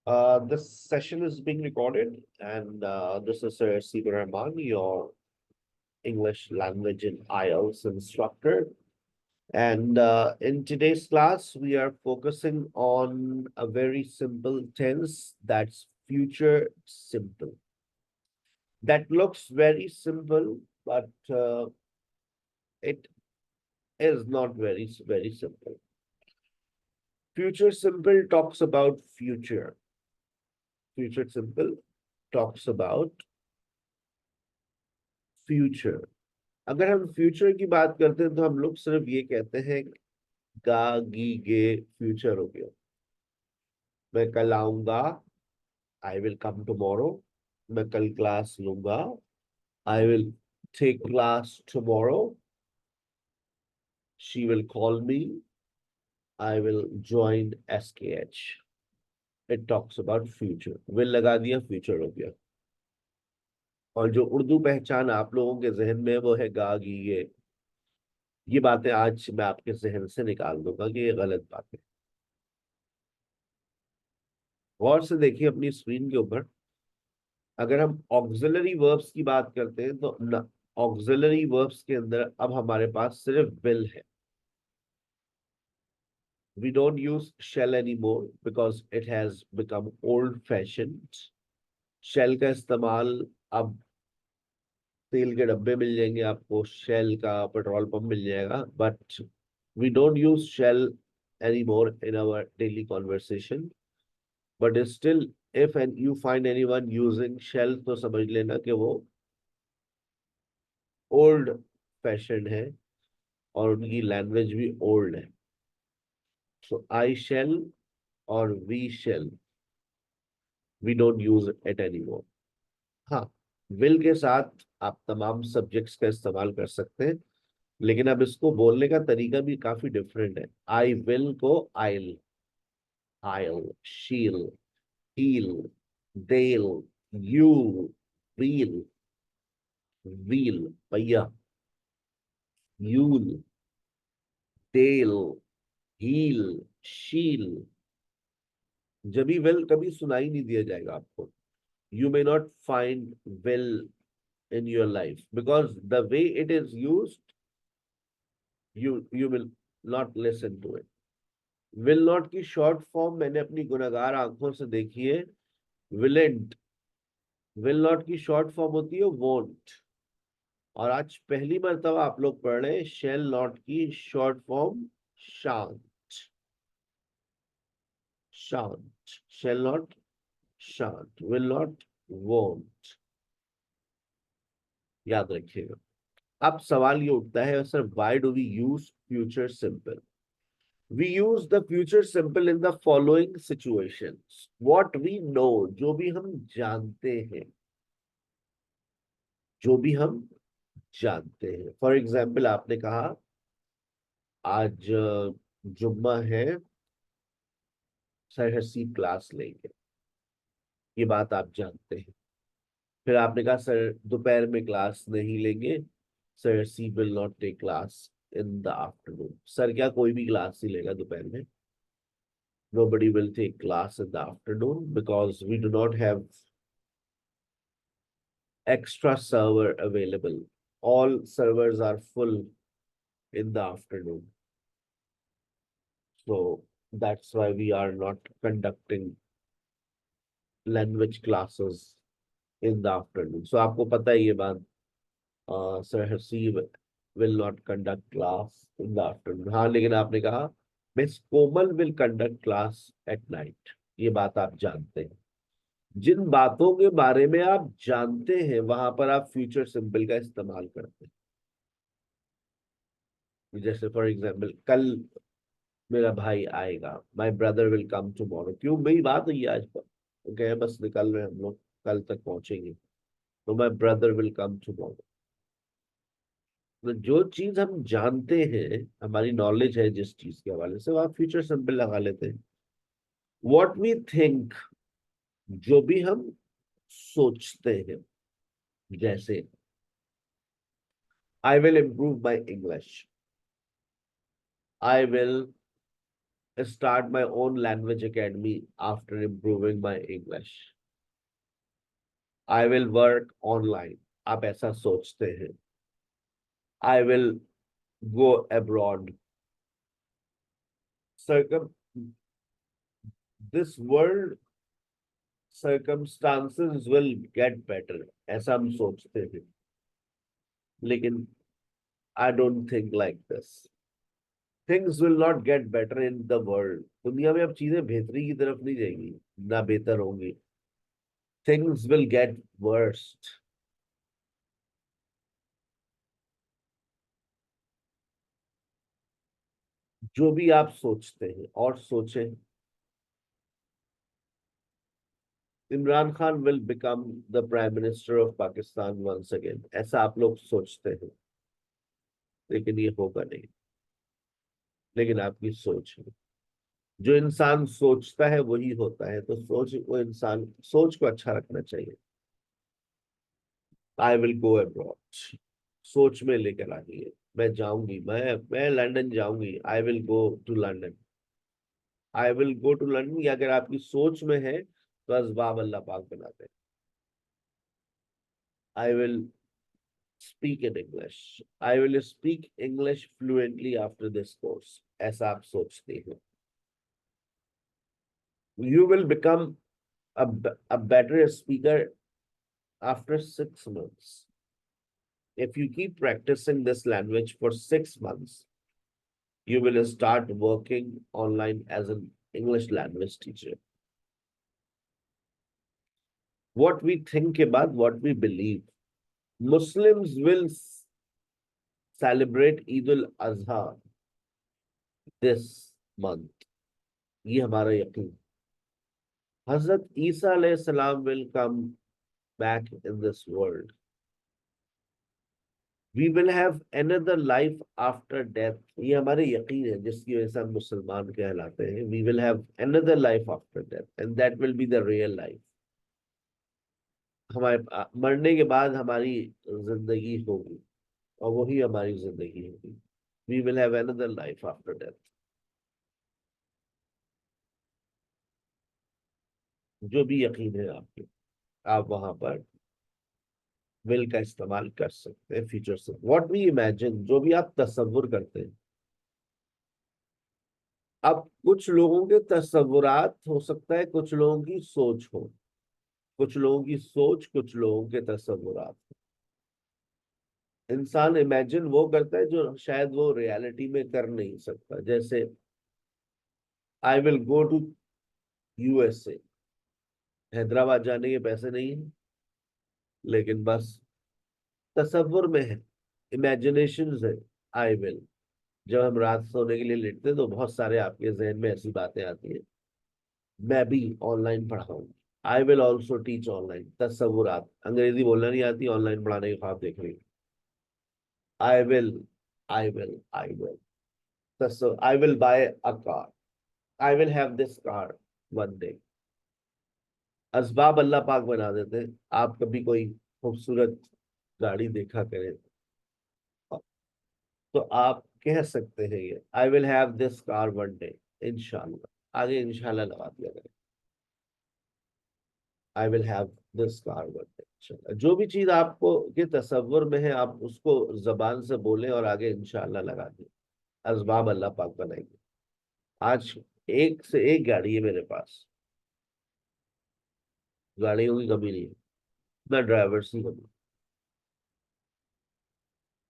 This session is being recorded, and this is Sir Sibir Rahman, your English language and IELTS instructor. And in today's class, we are focusing on a very simple tense that's future simple. That looks very simple, but it is not very simple. Future simple talks about future. Future simple talks about future. अगर हम future की बात करते हैं तो हम लोग सिर्फ ये कहते हैं गा गी गे फ्यूचर हो गया। मैं कल आऊंगा, आई विल कम टुमारो। मैं कल क्लास लूंगा, I will take class tomorrow. She will call me, I will join SKH. It talks about future. Will लगा दिया, फ्यूचर हो गया। और जो उर्दू पहचान आप लोगों के जहन में है, वो है गा गी ये बातें आज मैं आपके जहन से निकाल दूंगा कि ये गलत बातें। गौर से देखिए अपनी स्क्रीन के ऊपर। अगर हम ऑक्सिलरी वर्ब्स की बात करते हैं तो ऑक्सिलरी वर्ब्स के अंदर अब हमारे पास सिर्फ विल है। We don't use shall any more because it has become old fashioned. Shall का इस्तेमाल अब तेल के डब्बे मिल जाएंगे आपको, शेल का पेट्रोल पंप मिल जाएगा, but we don't use shall any more in our daily conversation. But still if and you find anyone using shall तो समझ लेना कि वो ओल्ड फैशन है और उनकी लैंग्वेज भी ओल्ड है। सो आई शेल और we shall, we don't use it anymore. हाँ, विल के साथ आप तमाम सब्जेक्ट्स का इस्तेमाल कर सकते हैं, लेकिन अब इसको बोलने का तरीका भी काफी डिफरेंट है। आई विल को आइल, आइल, शील, हील, देल, यू, वील, व्हील पहिया, यूल, देल, हील, शील। जब भी विल कभी सुनाई नहीं दिया जाएगा आपको। You may not find will in your life because the way it is used, you will not listen to it. Will not की शॉर्ट फॉर्म मैंने अपनी गुनहगार आंखों से देखी है, विलेंट। विल नॉट की शॉर्ट फॉर्म होती है वोंट। और आज पहली मर्तबा आप लोग पढ़ रहे हैं शेल नॉट की short form shan't. Shan't, shall not shan't, will not won't. याद रखिएगा। अब सवाल ये उठता है sir, why do we use future simple? We use the future simple in the following situations. What we know, जो भी हम जानते हैं, जो भी हम जानते हैं। फॉर एग्जाम्पल आपने कहा आज जुम्मा है, सर हसीब क्लास लेंगे, ये बात आप जानते हैं। फिर आपने कहा सर दोपहर में क्लास नहीं लेंगे, sir Haseeb will not take class in the afternoon. Sir क्या कोई भी क्लास नहीं लेगा दोपहर में? Nobody will take class in the afternoon because we do not have extra server available. All servers are full in the afternoon. So that's why we are not conducting language classes in the afternoon. So आपको पता है ये बात, Sir Hasib will not conduct class in the afternoon. हाँ, लेकिन आपने कहा Miss Komal will conduct class at night. ये बात आप जानते हैं। जिन बातों के बारे में आप जानते हैं वहां पर आप फ्यूचर सिंपल का इस्तेमाल करते हैं। जैसे फॉर एग्जाम्पल कल मेरा भाई आएगा, my brother will come tomorrow. क्यों? मेरी बात हुई है आज पर, तो कहे बस निकल रहे हैं हम लोग, कल तक पहुंचेंगे, तो my brother will come tomorrow. तो जो चीज हम जानते हैं, हमारी नॉलेज है जिस चीज के हवाले से, वो आप फ्यूचर सिंपल लगा लेते हैं। वॉट वी थिंक, जो भी हम सोचते हैं। जैसे I will improve my English, I will start my own language academy after improving my English. I will work online. आप ऐसा सोचते हैं. I will go abroad. Circum this world circumstances will get better. ऐसा हम सोचते हैं. लेकिन I don't think like this. Things will not get better in the world. दुनिया में अब चीजें बेहतरी की तरफ नहीं जाएंगी, ना बेहतर होंगी. Things will get worse. जो भी आप सोचते हैं और सोचें. Imran Khan will become the prime minister of Pakistan once again. ऐसा आप लोग सोचते हैं, लेकिन ये होगा नहीं. लेकिन आपकी सोच है. जो इंसान सोचता है वही होता है. तो सोच, वो इंसान सोच को अच्छा रखना चाहिए. I will go abroad. सोच में लेकर आइए. मैं जाऊंगी, मैं लंदन जाऊंगी. I will go to London. I will go to London. ये अगर आपकी सोच में है तो असबाब अल्लाह पाक बनाते हैं. I will speak in English. I will speak English fluently after this course. ऐसा आप सोचते हैं. You will become a better speaker after 6 months. If you keep practicing this language for 6 months, you will start working online as an English language teacher. What we think about, what we believe. Muslims will celebrate Eid al-Azha this month. ये हमारा यकीन. Hazrat Isa alayhi salam will come back in this world. We will have another life after death. ये हमारे यकीन है जिसकी वजह से हम मुसलमान कहलाते हैं. We will have another life after death, and that will be the real life. हमारे मरने के बाद हमारी जिंदगी होगी और वही हमारी जिंदगी होगी. We will have another life after death. जो भी यकीन है आपके, आप वहां पर विल का इस्तेमाल कर सकते हैं फ्यूचर से. व्हाट वी इमेजिन, जो भी आप तसव्वुर करते हैं. अब कुछ लोगों के तसव्वुरात हो सकता है, कुछ लोगों की सोच हो. कुछ लोगों की सोच, कुछ लोगों के तसव्वुरात. इंसान इमेजिन वो करता है जो शायद वो रियलिटी में कर नहीं सकता. जैसे I will go to USA. Hyderabad जाने के पैसे नहीं है, लेकिन बस तसव्वुर में है, इमेजिनेशन है. I will. जब हम रात सोने के लिए लेटते हैं तो बहुत सारे आपके जहन में ऐसी बातें आती हैं. मैं भी ऑनलाइन पढ़ाऊँ. I will also teach online. तसव्वुरात. अंग्रेजी बोलना नहीं आती, ऑनलाइन पढ़ाने के ख्वाब देख रही. I will, I will, I will. I will buy a car. I will have this car one day. असबाब अल्लाह पाक बना देते हैं. आप कभी कोई खूबसूरत गाड़ी देखा करें तो आप कह सकते हैं ये आई will have this car one day. इंशाल्लाह. आगे इंशाल्लाह लगा दिया करें. आई will have this car one day. जो भी चीज आपको के तसव्वुर में है आप उसको जबान से बोलें और आगे इंशाल्लाह लगा दें. असबाब अल्लाह पाक बनाएंगे. आज एक से एक गाड़ी है मेरे पास. गाड़ियों की कमी नहीं है, ना ड्राइवर्स की कमी.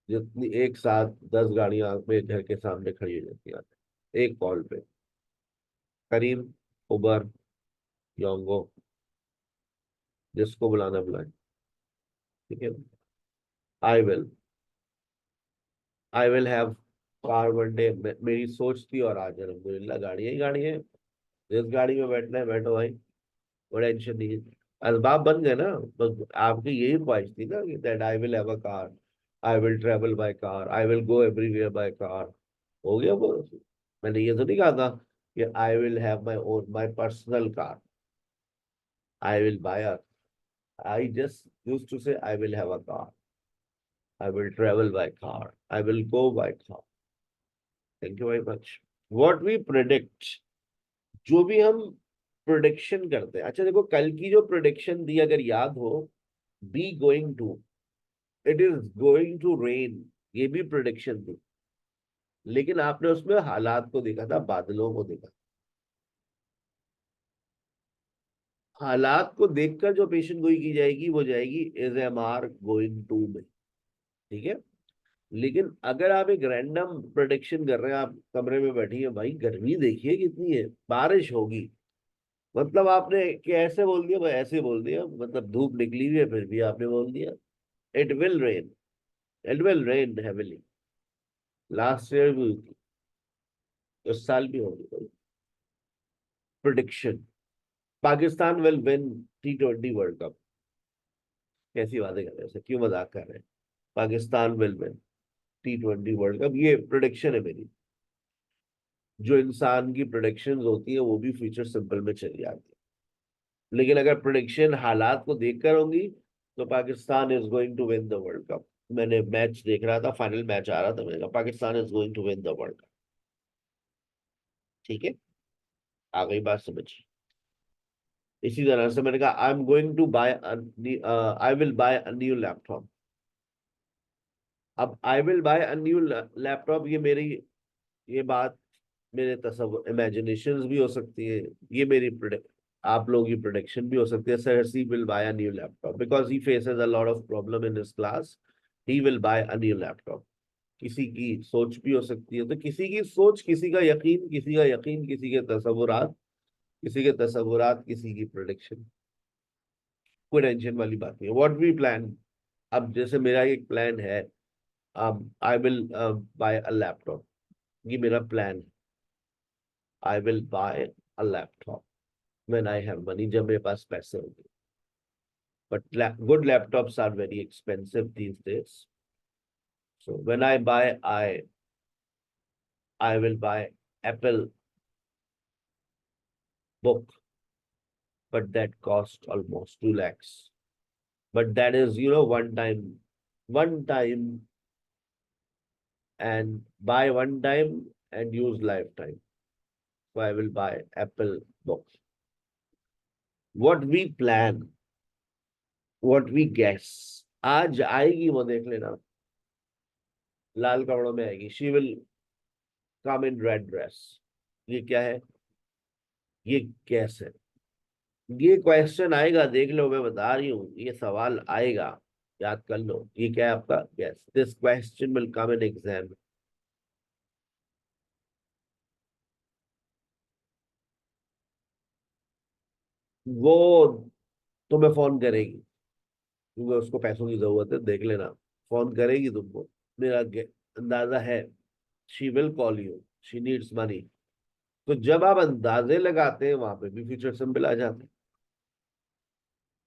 जितनी एक साथ 10 गाड़ियां मेरे घर के सामने खड़ी हो जाती हैं एक कॉल पे. करीम, उबर, योंगो, जिसको बुलाना बुलाए. ठीक है. I will, I will have car one day. मेरी सोच थी और आज अल्हम्दुलिल्लाह गाड़ी ही गाड़ी है. जिस गाड़ी में बैठना है बैठो भाई, कोई टेंशन नहीं है. असबाब बन गए ना. बस आपकी यही ख्वाहिश थी ना कि that I will have a car, I will travel by car, I will go everywhere by car. हो गया वो. मैंने ये तो नहीं कहा था कि I will have my own my personal car. I will buy a. I just used to say I will have a car. I will travel by car. I will go by car. Thank you very much. What we predict, जो भी हम prediction करते हैं। अच्छा देखो, कल की जो प्रोडिक्शन दी अगर याद हो, be going to, it is going to rain, ये भी प्रोडिक्शन थी, लेकिन आपने उसमें हालात को देखा था, बादलों को देखा। हालात को देखकर जो पेशेंट गोई की जाएगी वो जाएगी is am are going to में, ठीक है। लेकिन अगर आप एक रैंडम प्रोडिक्शन कर रहे हैं, आप कमरे में बैठी है, भाई गर्मी देखिए कितनी है, बारिश होगी, मतलब आपने कैसे बोल दिया भाई, ऐसे बोल दिया, मतलब धूप निकली हुई है फिर भी आपने बोल दिया it will rain, it will rain heavily. Last year भी हुई थी, इस साल भी होगी prediction. Pakistan will win T20 world cup. कैसी बातें कर रहे हैं, क्यों मजाक कर रहे हैं? Pakistan will win T20 world cup, ये प्रोडिक्शन है मेरी। जो इंसान की प्रोडिक्शन होती है वो भी फ्यूचर सिंपल में चली जाती है, लेकिन अगर प्रोडिक्शन हालात को देखकर होंगी तो Pakistan is going to win the world cup. मैंने मैच देख रहा था, फाइनल मैच आ रहा था, मैंने कहा Pakistan is going to win the world cup. ठीक है, आ गई बात समझ। इसी तरह से मैंने कहा I am going to buy, I will buy a new laptop. अब I will buy a new laptop, ये मेरी, ये बात मेरे तस्वर इमेजिनेशंस भी हो सकती है, ये मेरी प्रोडक्ट, आप लोगों की प्रोडिक्शन भी हो सकती है। Sir he will buy a new laptop because he faces a lot of problem in his class, he will buy a new laptop. किसी की सोच भी हो सकती है, तो किसी की सोच, किसी का यकीन, किसी का यकीन, किसी के तस्वुरात, किसी के तस्वुरात, किसी की प्रोडिक्शन। कोई टेंशन वाली बात नहीं है, व्हाट वी प्लान। अब जैसे मेरा एक प्लान है, अब I will buy a laptop, ये मेरा प्लान है। I will buy a laptop when I have money, जब मेरे पास पैसे होंगे। But good laptops are very expensive these days, so when I buy, I will buy Apple book, but that cost almost 2 lakhs. But that is, one time, and buy one time and use lifetime. So I will buy Apple books. What we plan, what we guess, आज आएगी वो देख लेना, लाल कपड़ों में आएगी, she will come in red dress. ये क्या है? ये गैस है, ये क्वेश्चन आएगा, देख लो, मैं बता रही हूँ, ये सवाल आएगा, याद कर लो। ये क्या है आपका gas, this question will come in exam. वो तुम्हें फोन करेगी, क्योंकि उसको पैसों की जरूरत है, देख लेना, फोन करेगी तुमको, मेरा अंदाजा है। She will call you, she needs money. तो जब आप अंदाजे लगाते हैं, वहां पे भी फ्यूचर सिंबल आ जाते हैं।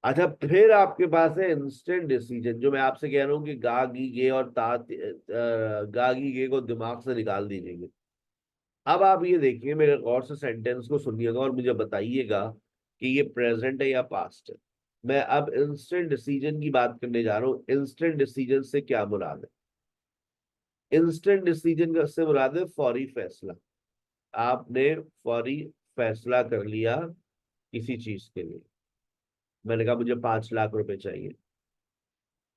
अच्छा, फिर आपके पास है इंस्टेंट डिसीजन, जो मैं आपसे कह रहा हूँ कि गा गी गे और गा गी गे को दिमाग से निकाल दीजिएगा। अब आप ये देखिए, मेरे गौर से सेंटेंस को सुनिएगा और मुझे बताइएगा कि ये प्रेजेंट है या पास्ट है। मैं अब इंस्टेंट डिसीजन की बात करने जा रहा हूँ। इंस्टेंट डिसीजन से क्या मुराद है? इंस्टेंट डिसीजन का से मुराद है फौरी फैसला। आपने फौरी फैसला कर लिया किसी चीज के लिए। मैंने कहा मुझे 5 लाख रुपए चाहिए,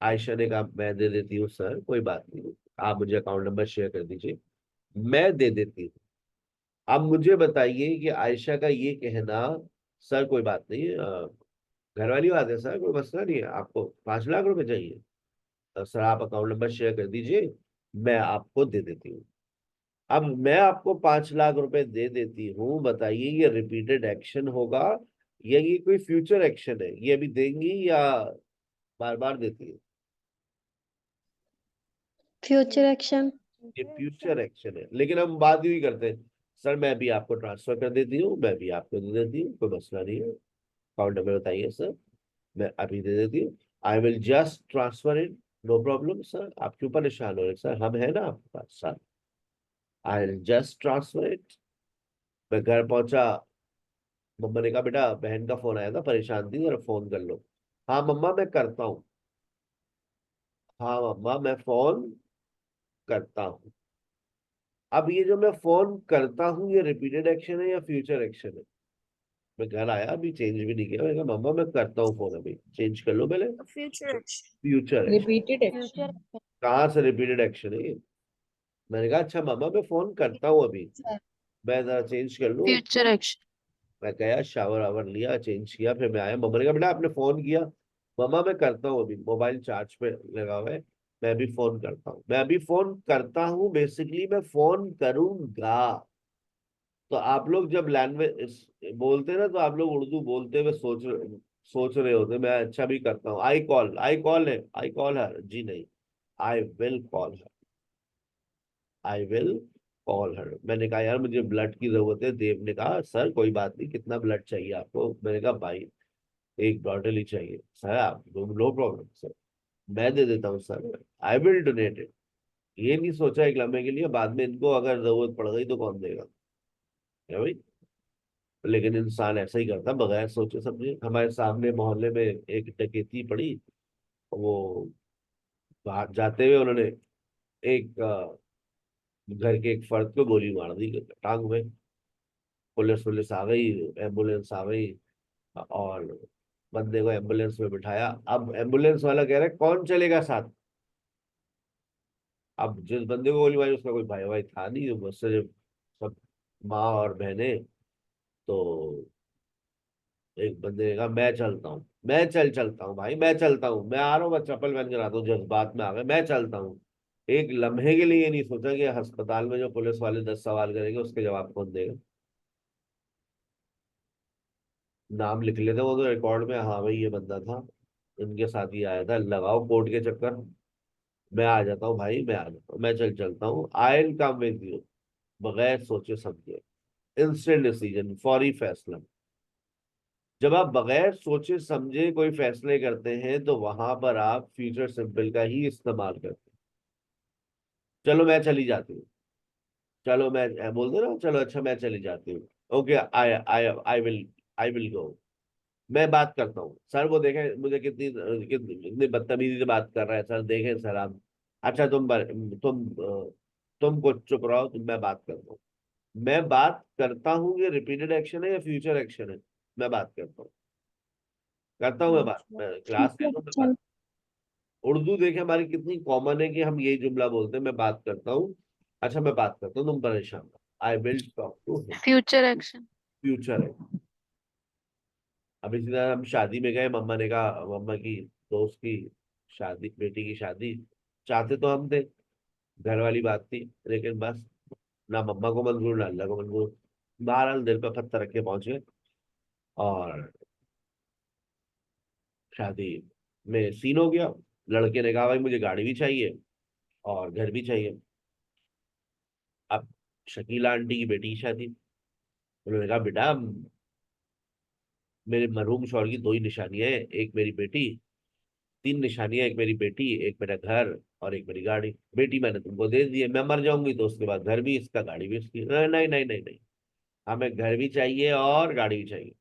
आयशा ने कहा मैं दे देती हूँ सर, कोई बात नहीं, आप मुझे अकाउंट नंबर शेयर कर दीजिए, मैं दे देती हूँ। अब मुझे बताइए कि आयशा का ये कहना, सर कोई बात नहीं, घर वाली बात है सर, कोई मसला नहीं है, आपको 5 लाख रुपए चाहिए, सर आप अकाउंट नंबर शेयर कर दीजिए, मैं आपको दे देती हूँ। अब मैं आपको 5 लाख रुपए दे देती हूँ, बताइए ये रिपीटेड एक्शन होगा या ये कोई फ्यूचर एक्शन है? ये अभी देंगी या बार बार देती है? Future action. ये फ्यूचर एक्शन है, लेकिन हम बात ही करते हैं, सर मैं भी आपको ट्रांसफर कर देती हूँ, मैं भी आपको दे देती हूँ, कोई मसला नहीं है, अकाउंट नंबर बताइए सर, मैं अभी दे देती हूँ, I will just transfer it, no problem sir, आप क्यों परेशान हो रहे हैं? सर हम है ना आपके पास sir, I will just transfer it. मैं घर पहुंचा, मम्मा ने कहा बेटा बहन का फोन आया था, परेशान थी, जरा फोन कर लो। हाँ मम्मा मैं करता हूँ, हाँ मम्मा मैं फोन करता हूँ। अब ये जो मैं फोन करता हूँ, ये रिपीटेड एक्शन है या फ्यूचर एक्शन है? मैं घर आया, अभी चेंज भी नहीं किया, मैंने कहा मम्मा मैं करता हूँ फोन, अभी चेंज कर लो पहले। Future action. Future action. Repeated Future action. action. कहाँ से रिपीटेड एक्शन है ये? मैंने कहा अच्छा मम्मा मैं फोन करता हूँ अभी, Sir. मैं जरा चेंज कर लूँ। Future action. मैं गया, शावर आवर लिया, चेंज किया, फिर मैं आया, मम्मा ने कहा बेटा आपने फोन किया? मम्मा मैं करता हूँ अभी, मोबाइल चार्ज पे लगा हुआ है, मैं अभी फोन करता हूँ। मैं अभी फोन करता हूँ, बेसिकली मैं फोन करूंगा। तो आप लोग जब लैंग्वेज बोलते हैं ना, तो आप लोग उर्दू बोलते हुए सोच रहे होते हैं, मैं अच्छा भी करता हूँ। आई कॉल है, आई कॉल हर, जी नहीं, आई will call her, I will call her. मैंने कहा यार मुझे ब्लड की जरूरत है। देव ने कहा सर कोई बात नहीं, कितना ब्लड चाहिए आपको? मैंने कहा भाई एक बॉटल ही चाहिए। सर आप, नो प्रॉब्लम सर, मैं दे देता हूँ sir, I will donate it. ये नहीं सोचा एक लम्हे के लिए बाद में इनको अगर जरूरत पड़ गई तो कौन देगा, है भाई। लेकिन इंसान ऐसा ही करता बगैर सोचे समझे। हमारे सामने मोहल्ले में एक डकैती पड़ी, वो बाहर जाते हुए उन्होंने एक घर के एक फर्द को गोली मार दी टांग में। पुलिस आ गई, एम्बुलेंस आ गई, और बंदे को एम्बुलेंस में बिठाया। अब एम्बुलेंस वाला कह रहा है कौन चलेगा साथ? अब जिस बंदे को गोली मारी उसका कोई भाई भाई था नहीं, बस सिर्फ सब माँ और बहनें। तो एक बंदे ने कहा मैं चलता हूँ, मैं चलता हूँ भाई, मैं चलता हूँ, मैं आ रहा हूँ, मैं चप्पल पहन कर आता हूँ, जज्बात में आ गए, मैं चलता हूँ। एक लम्हे के लिए ये नहीं सोचा कि अस्पताल में जो पुलिस वाले 10 सवाल करेंगे उसके जवाब कौन देगा। नाम लिख लेते वो तो रिकॉर्ड में, हाँ भाई ये बंदा था, इनके साथ ही आया था, लगाओ कोर्ट के चक्कर। मैं आ जाता हूँ भाई, मैं आ जाता हूँ, मैं चलता हूँ, I will come with you. बगैर सोचे समझे, इंस्टेंट डिसीजन, फौरी फैसला। जब आप बगैर सोचे समझे कोई फैसले करते हैं तो वहां पर आप फ्यूचर सिंपल का ही इस्तेमाल करते हैं। चलो मैं चली जाती हूँ, चलो मैं बोल दो ना, चलो अच्छा मैं चली जाती हूँ, okay I I I will गो। मैं बात करता हूँ सर, वो देखें मुझे कितनी बदतमीजी से बात कर रहा है सर, देखें सर आप। अच्छा तुम कुछ चुप रहो, मैं बात करता हूँ। मैं बात करता हूँ, ये रिपीटेड एक्शन है या फ्यूचर एक्शन है? मैं बात करता हूँ मैं बात, मैं क्लास ले Future लूँ, मैं बात। action. उर्दू देखे हमारी कितनी कॉमन है कि हम यही जुमला बोलते हैं, मैं बात करता हूँ। अच्छा मैं बात करता हूँ, तुम परेशान मत, I will talk to him. Future action. Future है। अब इसी तरह हम शादी में गए, मम्मा ने कहा, मम्मा की दोस्त की शादी, बेटी की शादी, चाहते तो हम थे, घर वाली बात थी, लेकिन बस ना मम्मा को मंजूर ना अल्लाह को मंजूर। बहरहाल दिल पर पत्थर रख के पहुंचे, और शादी में सीन हो गया। लड़के ने कहा भाई मुझे गाड़ी भी चाहिए और घर भी चाहिए। अब शकीला आंटी की बेटी की शादी, उन्होंने कहा बेटा मेरे मरहूम शौहर की दो ही निशानियां हैं, एक मेरी बेटी, तीन निशानियां, एक मेरी बेटी, एक मेरा घर, और एक मेरी गाड़ी। बेटी मैंने तुमको दे दी है, मैं मर जाऊंगी तो उसके बाद घर भी इसका, गाड़ी भी इसकी। नहीं नहीं नहीं नहीं नहीं, हमें घर भी चाहिए और गाड़ी भी चाहिए।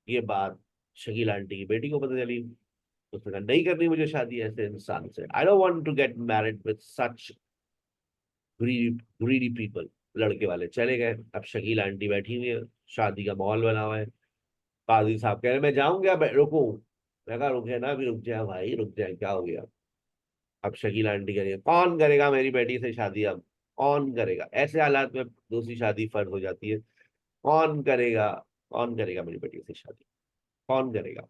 ये बात शकील आंटी की बेटी को पता चली। उसने कहा नहीं करनी मुझे शादी ऐसे इंसान से, I don't want to get married with such greedy people. लड़के वाले चले गए। अब शकील आंटी बैठी हुई है, शादी का माहौल बना हुआ है। काजी साहब कह रहे मैं जाऊंगा, रुकू। मैं कहा रुके ना, अभी रुक जाए भाई, रुक जाए, क्या हो गया? अब शकील आंटी कह रही है कौन करेगा मेरी बेटी से शादी? अब कौन करेगा? ऐसे हालात में दूसरी शादी फर्ज हो जाती है। कौन करेगा? कौन करेगा मेरी बेटी से शादी? कौन करेगा?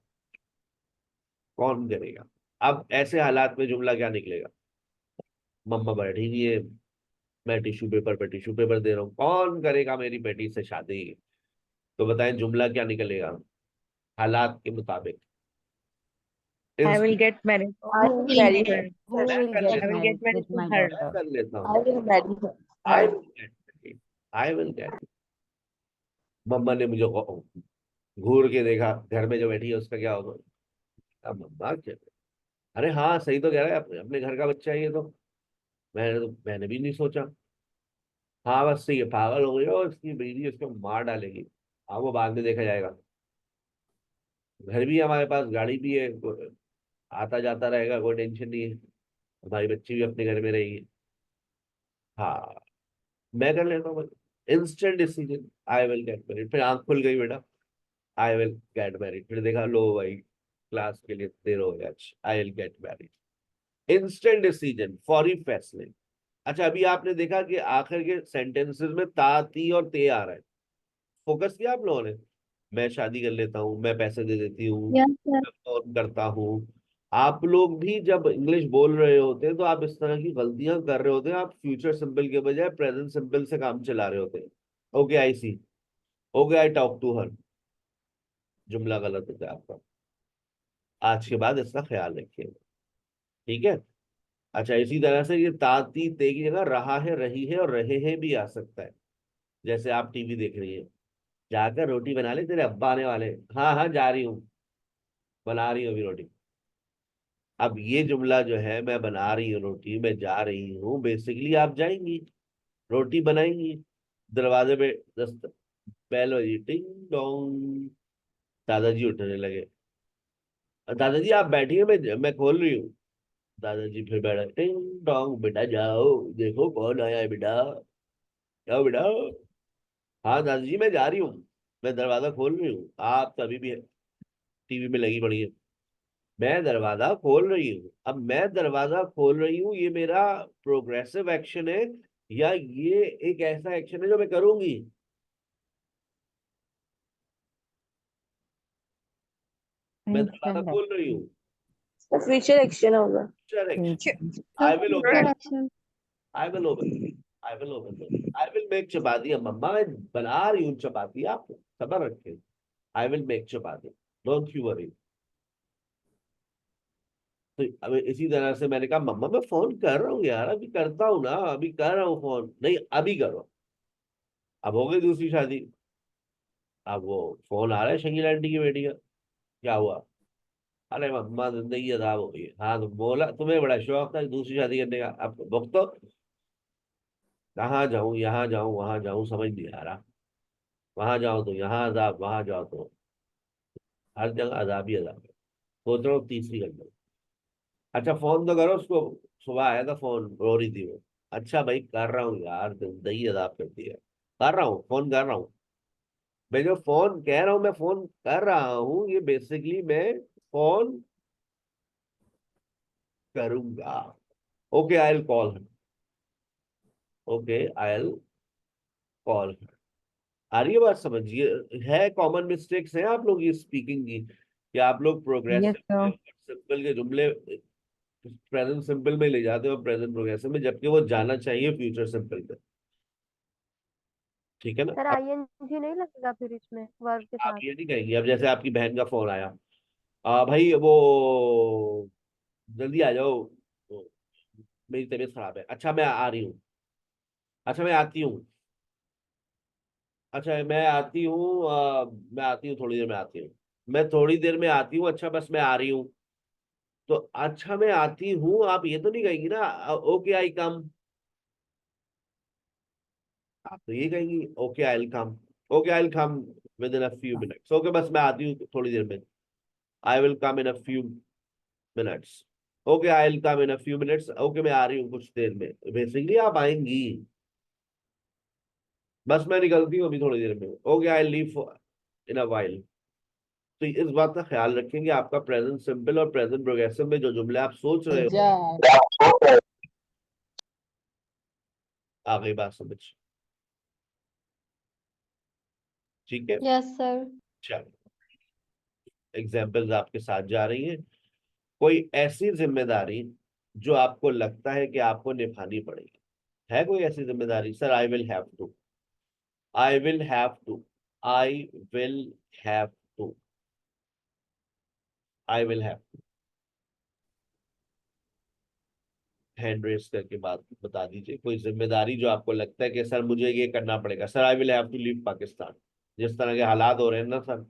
कौन करेगा? अब ऐसे हालात में जुमला क्या निकलेगा? मम्मा बैठी हुई है, मैं टिश्यू पेपर पे टिश्यू पेपर दे रहा हूँ, कौन करेगा मेरी बेटी से शादी? तो बताएं जुमला क्या निकलेगा हालात के मुताबिक? I will instant. get married I to will marry get. her. Who मैं will कर get I लेता will हूँ, get married married with to my her. मैं daughter? कर लेता I हूँ, will marry I her. Will get, I will get. मम्मा ने मुझे घूर के देखा, घर में जो बैठी है उसका क्या होगा? अब मम्मा क्या, अरे हाँ सही तो कह रहा है, अपने घर का बच्चा है ये तो। मैंने भी नहीं सोचा। हाँ बस सही है, पागल हो गई हो, इसकी बीवी उसको मार डालेगी। हाँ वो बाद में देखा जाएगा, घर भी है हमारे पास, गाड़ी भी है, आता जाता रहेगा, कोई टेंशन नहीं है, हमारी बच्ची भी अपने घर में रहेगी। हाँ, मैं कर लेता हूँ। Instant decision, I will get married, फिर आंख खुल गई बेटा, आई विल गेट मैरिड, फिर देखा लो भाई क्लास के लिए देर हो गया, आई will get married. Instant decision, फौरी फैसले। अच्छा, अभी आपने देखा कि आखिर के सेंटेंसेस में ता, ती और ते आ रहा है। फोकस किया आप लोगों ने? मैं शादी कर लेता हूँ, मैं पैसे दे देती हूँ, Yes, sir. मैं फोन करता हूँ। आप लोग भी जब इंग्लिश बोल रहे होते हैं तो आप इस तरह की गलतियां कर रहे होते हैं, आप फ्यूचर सिंपल के बजाय प्रेजेंट सिंपल से काम चला रहे होते हैं। Okay I see, okay I talk to her, जुमला गलत होता है आपका। आज के बाद इसका ख्याल रखिएगा, ठीक है? अच्छा, इसी तरह से ये ताती ते की जगह रहा है, रही है और रहे हैं भी आ सकता है। जैसे आप टीवी देख रही है, जाकर रोटी बना ले, तेरे अब्बा आने वाले। हाँ हाँ, जा रही हूँ, बना रही हूँ अभी रोटी। अब ये जुमला जो है, मैं बना रही हूँ रोटी, मैं जा रही हूँ, बेसिकली आप जाएंगी, रोटी बनाएंगी, दरवाजे पे दस्त, बेल बजी, टिंग डोंग, दादाजी उठने लगे। दादाजी आप बैठिए, मैं खोल रही हूँ। दादाजी फिर बैठे, टिंग डोंग, बेटा जाओ, देखो कौन आया है बेटा, जाओ बेटा। हाँ दादाजी मैं जा रही हूँ, मैं दरवाजा खोल रही हूँ, आप तभी भी टीवी में लगी पड़ी है। मैं दरवाजा खोल रही हूँ, अब मैं दरवाजा खोल रही हूँ, ये मेरा प्रोग्रेसिव एक्शन है या ये एक ऐसा एक्शन है जो मैं करूंगी? मैं दरवाजा Instant खोल रही हूँ, फ्यूचर एक्शन होगा। Future action. action. I Sir, will future open, action. I will open, I will open, I will make chapati. मम्मा मैं बना रही हूँ चपाती, आप सबर रखें। I will make chapati, don't you worry. तो अब इसी तरह से मैंने कहा मम्मा मैं फोन कर रहा हूँ यार, अभी करता हूँ ना, अभी कर रहा हूँ फोन, नहीं अभी करो। अब हो गई दूसरी शादी, अब वो फोन आ रहा है शकील आंटी की बेटी का, क्या हुआ? अरे मम्मा जिंदगी अदाब हो गई। हाँ तो बोला तुम्हें बड़ा शौक था दूसरी शादी करने का, अब वक्त तो कहाँ जाऊं, यहाँ जाऊं, वहां जाऊं, समझ नहीं आ रहा। वहां जाओ तो यहाँ अदाब, वहां जाओ तो हर जगह अदाब ही अदाब है। सोच रहा हूँ तीसरी कर लूं। अच्छा फोन तो करो उसको, सुबह आया था फोन, रो रही थी वो। अच्छा भाई कर रहा हूँ यार, जिंदगी अदाब करती है, कर रहा हूँ फोन कर रहा हूँ। मैं जो फोन कह रहा हूँ, मैं फोन कर रहा हूँ, ये बेसिकली मैं फोन करूंगा। Okay I will call, okay I will call. आ रही है बात समझिए? है कॉमन मिस्टेक्स हैं आप लोग ये स्पीकिंग की, कि आप लोग Yes, प्रोग्रेसिव sir. सिंपल के जुमले प्रेजेंट सिंपल में ले जाते हो, प्रेजेंट प्रोग्रेसिव में, जबकि वो जाना चाहिए फ्यूचर सिंपल पे। ठीक है ना? सर अब आईएनजी नहीं लगेगा फिर इसमें वर्ब के आप साथ? ये नहीं कहेंगे, अब जैसे आपकी बहन का फोन आया, भाई वो जल्दी आ जाओ, तो मेरी तबीयत खराब है, अच्छा मैं आ रही हूँ, अच्छा मैं आती हूँ, अच्छा मैं आती हूँ, मैं आती हूँ, थोड़ी देर में आती हूँ, मैं थोड़ी देर में आती हूँ, अच्छा बस मैं आ रही हूँ। तो अच्छा मैं आती हूँ, आप ये तो नहीं कहेंगी ना ओके आई कम, आप तो ये कहेंगी okay I come, okay I come with in a few minutes, okay बस मैं आती हूँ थोड़ी देर में, I will come in a few minutes, okay I will come in a few minutes, okay मैं आ रही हूँ कुछ देर में, बेसिकली आप आएंगी, बस मैं निकलती हूँ अभी थोड़ी देर में, okay I leave in a while. तो इस बात का ख्याल रखें कि आपका प्रेजेंट सिंपल और प्रेजेंट प्रोग्रेसिव में जो जुमले आप सोच रहे हो, आ गई बात समझ? ठीक है, Yes, sir. चलो एग्जाम्पल्स आपके साथ जा रही हैं। कोई ऐसी जिम्मेदारी जो आपको लगता है कि आपको निभानी पड़ेगी, है कोई ऐसी जिम्मेदारी? Sir I will have to, I will have to, I will have to, I will have to, hand raise करके बात बता दीजिए कोई जिम्मेदारी जो आपको लगता है कि सर मुझे ये करना पड़ेगा, sir I will have to leave Pakistan, जिस तरह के हालात हो रहे हैं ना sir,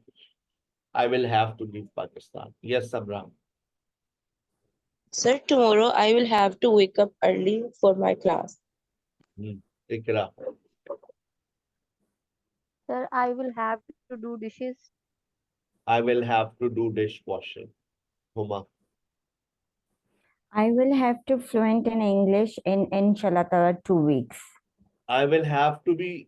I will have to leave Pakistan. Yes समराम। Sir, tomorrow I will have to wake up early for my class. Iqra, sir I will have to do dishes. I will have to do dish washing. Huma, I will have to fluent in English in inshallah ta'ala 2 weeks. I will have to be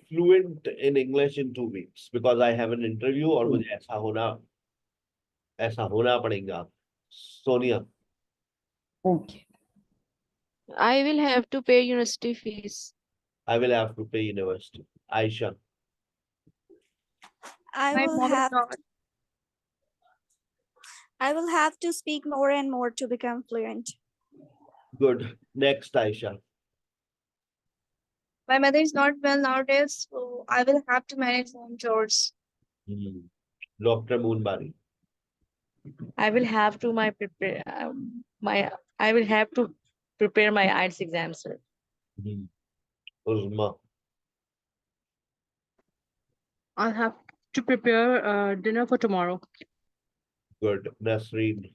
fluent in English in 2 weeks because I have an interview और मुझे ऐसा होना पड़ेगा. Sonia. Okay. I will have to pay university fees. I will have to pay university. Aisha. I My will mom is have not. I will have to speak more and more to become fluent. Good. Next, Aisha. My mother is not well nowadays, so I will have to manage home chores. Dr. Moonbari. I will have to I will have to prepare my IELTS exam, sir. Uzma. I'll have to prepare dinner for tomorrow. Good. Nasreen.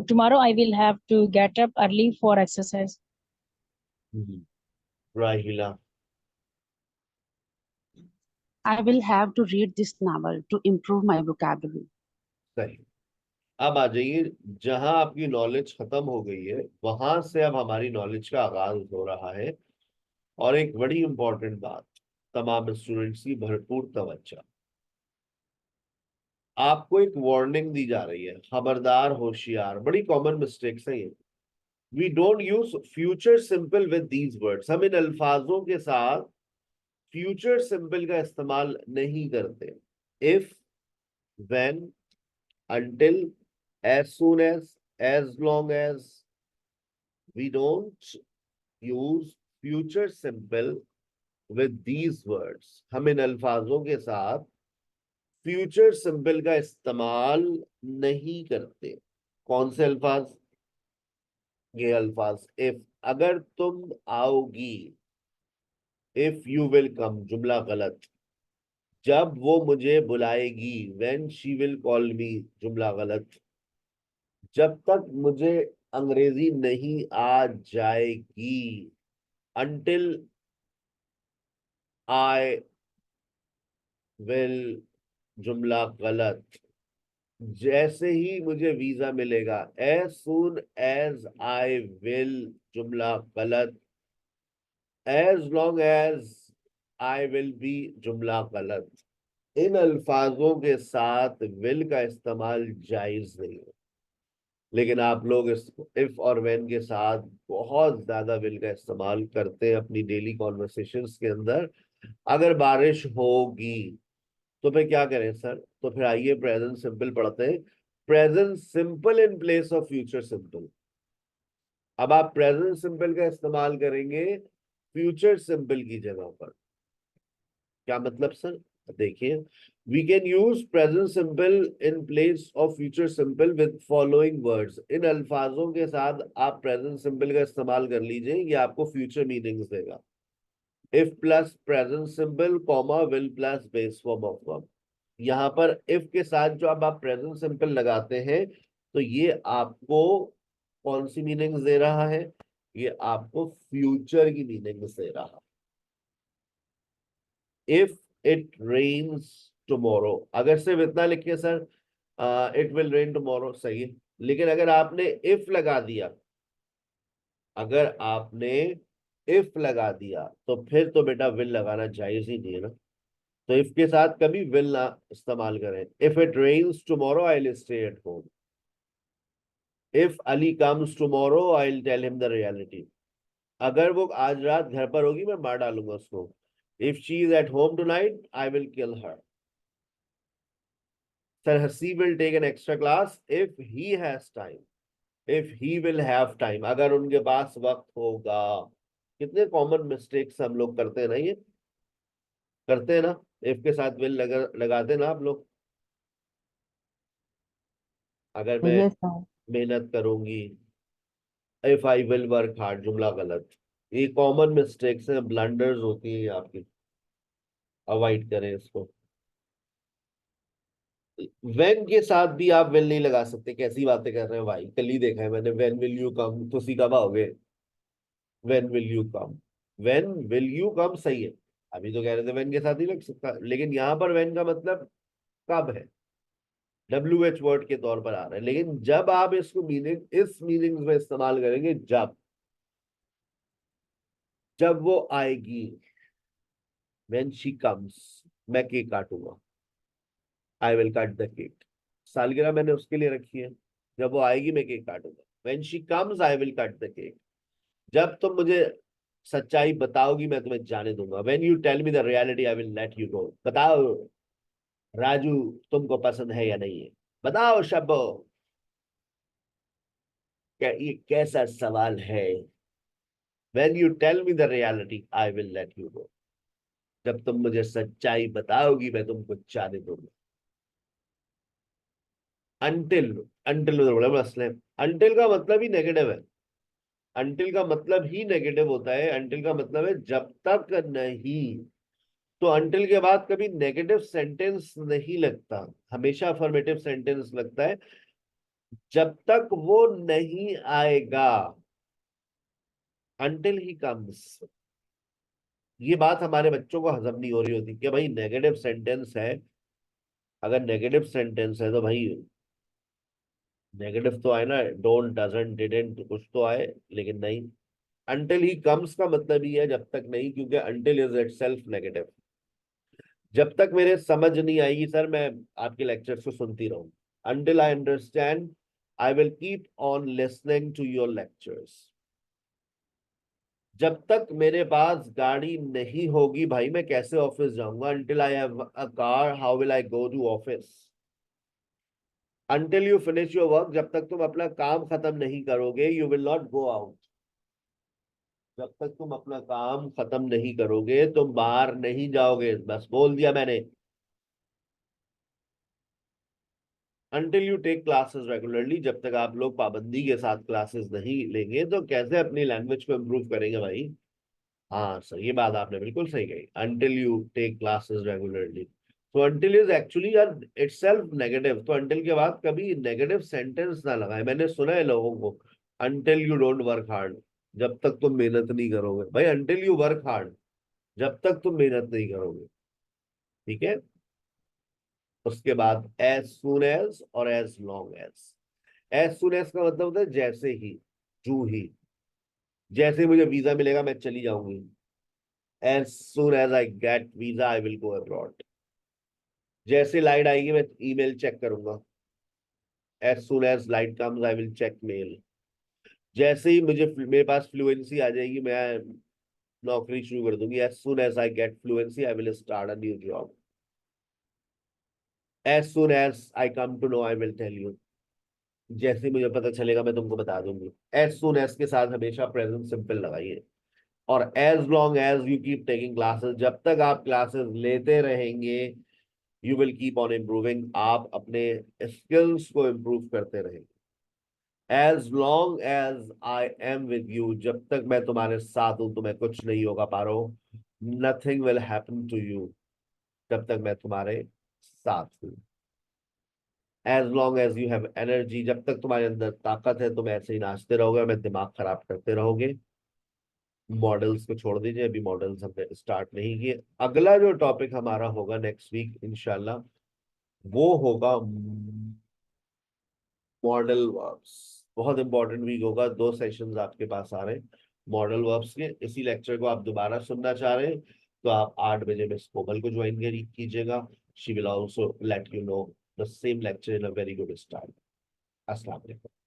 Tomorrow I will have to get up early for exercise. Rahila. I will have to read this novel to improve my vocabulary. सही. अब आ जाइए जहां आपकी knowledge खत्म हो गई है वहां से अब हमारी नॉलेज का आगाज हो रहा है. और एक बड़ी इंपॉर्टेंट बात, तमाम स्टूडेंट्स की भरपूर तवज्जो. आपको एक वार्निंग दी जा रही है, खबरदार होशियार. बड़ी कॉमन मिस्टेक्स है ये. We don't use future simple with these words. हम इन अल्फाजों के साथ फ्यूचर सिंपल का इस्तेमाल नहीं करते. If, when, until, as soon as long as. We don't use future simple with these words. हम इन अल्फाजों के साथ फ्यूचर सिंपल का इस्तेमाल नहीं करते. कौन से अल्फाज? ये अल्फाज. इफ, अगर तुम आओगी. इफ यू विल कम, जुमला गलत. जब वो मुझे बुलाएगी, when she will call me, जुमला गलत. जब तक मुझे अंग्रेजी नहीं आ जाएगी, until I will, जुमला गलत. जैसे ही मुझे वीजा मिलेगा, as soon as I will, जुमला गलत. as long as I will be, जुमला गलत. इन अल्फाजों के साथ विल का इस्तेमाल जायज नहीं है. लेकिन आप लोग इस इफ और व्हेन के साथ बहुत ज्यादा विल का इस्तेमाल करते हैं अपनी डेली कॉन्वर्सेशंस के अंदर. अगर बारिश होगी तो फिर क्या करें सर? तो फिर आइए प्रेजेंट सिंपल पढ़ते हैं. Present simple in place of future simple. अब आप प्रेजेंट सिंपल का इस्तेमाल करेंगे फ्यूचर सिंपल की जगह पर. क्या मतलब सर? देखिए, we can use present simple in place of future simple with following words. इन अल्फाजों के साथ आप प्रेजेंट सिंपल का इस्तेमाल कर लीजिए, ये आपको फ्यूचर मीनिंग्स देगा. If plus present simple comma will plus base form of verb. यहाँ पर इफ के साथ जो अब आप प्रेजेंट सिंपल लगाते हैं तो ये आपको कौन सी मीनिंग्स दे रहा है? ये आपको फ्यूचर की मीनिंग्स दे रहा है. इफ इट रेन्स टुमारो, अगर सिर्फ इतना लिखिए sir, it will rain tomorrow, सही है. लेकिन अगर आपने इफ लगा दिया, अगर आपने इफ लगा दिया तो फिर तो बेटा विल लगाना जायज ही नहीं है ना. तो इफ के साथ कभी विल ना इस्तेमाल करें. If it rains tomorrow I will stay at home. If Ali comes tomorrow I will tell him the reality. अगर वो आज रात घर पर होगी मैं मार डालूंगा उसको. If she is at home tonight, I will kill her. Sir Hasib will take an extra class if he has time. If he will have time. अगर उनके पास वक्त होगा. कितने कॉमन मिस्टेक्स हम लोग करते हैं ना, ये करते हैं ना. if के साथ will लगाते हैं ना आप लोग. अगर मैं मेहनत करूंगी, if I will work hard, जुमला गलत. ये कॉमन मिस्टेक्स हैं, ब्लंडर्स होती हैं आपकी. अवॉइड करें इसको. व्हेन के साथ भी आप विल नहीं लगा सकते. कैसी बातें कर रहे हैं भाई, कल ही देखा है मैंने. व्हेन विल यू कम, तो सी कब आओगे? When will you come. When will you come सही है. अभी तो कह रहे थे व्हेन के साथ ही लग सकता, लेकिन यहाँ पर व्हेन का मतलब कब है. WH वर्ड के तौर पर आ रहा है, लेकिन जब आप इसको मीनिंग इस मीनिंग में इस्तेमाल करेंगे, जब वो आएगी, when she comes, मैं cake काटूंगा, I will cut the cake. सालगिरह मैंने उसके लिए रखी है, जब वो आएगी मैं cake काटूंगा. When she comes, I will cut the cake. जब तुम मुझे सच्चाई बताओगी मैं तुम्हें जाने दूंगा. When you tell me the reality, I will let you go. बताओ राजू तुमको पसंद है या नहीं है, बताओ शब्बो. क्या ये कैसा सवाल है? When you tell me the reality, I will let you go. जब तुम मुझे सच्चाई बताओगी मैं तुमको जाने दूंगा. Until में बड़ा मसला है. Until का मतलब ही नेगेटिव है. Until का मतलब ही नेगेटिव होता है. Until का मतलब है जब तक नहीं. तो until के बाद कभी नेगेटिव सेंटेंस नहीं लगता, हमेशा अफर्मेटिव सेंटेंस लगता है. जब तक वो नहीं आएगा, until he comes. ये बात हमारे बच्चों को हजम नहीं हो रही होती कि भाई नेगेटिव सेंटेंस है. अगर नेगेटिव सेंटेंस है तो भाई नेगेटिव तो आए ना, डोंट, डजंट, डिडंट, कुछ तो आए, लेकिन नहीं. until he comes का मतलब ही है जब तक नहीं, क्योंकि until is itself नेगेटिव. जब तक मेरे समझ नहीं आएगी सर, मैं आपके लेक्चर्स को सुनती रहूं. until I understand, I will keep on listening to your lectures. जब तक मेरे पास गाड़ी नहीं होगी भाई मैं कैसे ऑफिस जाऊंगा. until I have a car, how will I go to office? until you finish your work, जब तक तुम अपना काम खत्म नहीं करोगे, you will not go out. जब तक तुम अपना काम खत्म नहीं करोगे तुम बाहर नहीं जाओगे. बस बोल दिया मैंने. until you take classes regularly, जब तक आप लोग पाबंदी के साथ क्लासेस नहीं लेंगे तो कैसे अपनी लैंग्वेज को इम्प्रूव करेंगे भाई. हाँ सर, ये बात आपने बिल्कुल सही कही. until you take classes regularly. तो until is actually itself negative. तो until के बाद कभी नेगेटिव सेंटेंस ना लगाए. मैंने सुना है लोगों को, until you don't work hard, जब तक तुम मेहनत नहीं करोगे. भाई until you work hard, जब तक तुम मेहनत नहीं करोगे. ठीक है. उसके बाद as soon as और as long as. as soon as का मतलब होता है जैसे ही, जू ही. जैसे ही मुझे वीजा मिलेगा मैं चली जाऊंगी. as soon as I get visa, I will go abroad. जैसे लाइट आएगी मैं ईमेल चेक करूंगा. as soon as light comes, I will check mail. जैसे ही मेरे पास फ्लुएंसी आ जाएगी मैं नौकरी शुरू कर दूंगी. as soon as I get fluency, I will start a new job. as soon as I come to know, I will tell you. जैसे मुझे पता चलेगा मैं तुमको बता दूंगी. as soon as के साथ हमेशा प्रेजेंट सिंपल लगाइए. और as long as you keep taking classes, जब तक आप क्लासेस लेते रहेंगे, you will keep on improving. आप अपने स्किल्स को इम्प्रूव करते रहेंगे. as long as I am with you, जब तक मैं तुम्हारे साथ हूं तुम्हें कुछ नहीं होगा पारो. nothing will happen to you, जब तक मैं तुम्हारे साथ हूं. as long as you have energy, जब तक तुम्हारे अंदर ताकत है तुम ऐसे ही नाचते रहोगे, मैं दिमाग खराब करते रहोगे. मॉडल्स को छोड़ दीजिए, अभी मॉडल्स हमने स्टार्ट नहीं किए. अगला जो टॉपिक हमारा होगा नेक्स्ट वीक इंशाल्लाह, वो होगा मॉडल वर्ब्स. बहुत इंपॉर्टेंट वीक होगा. 2 सेशंस आपके पास आ रहे हैं मॉडल वर्ब्स के. इसी लेक्चर को आप दोबारा सुनना चाह रहे हैं तो आप 8 बजे मिस कोमल को ज्वाइन कीजिएगा. She will also let you know the same lecture in a very good style. अस्सलाम वालेकुम.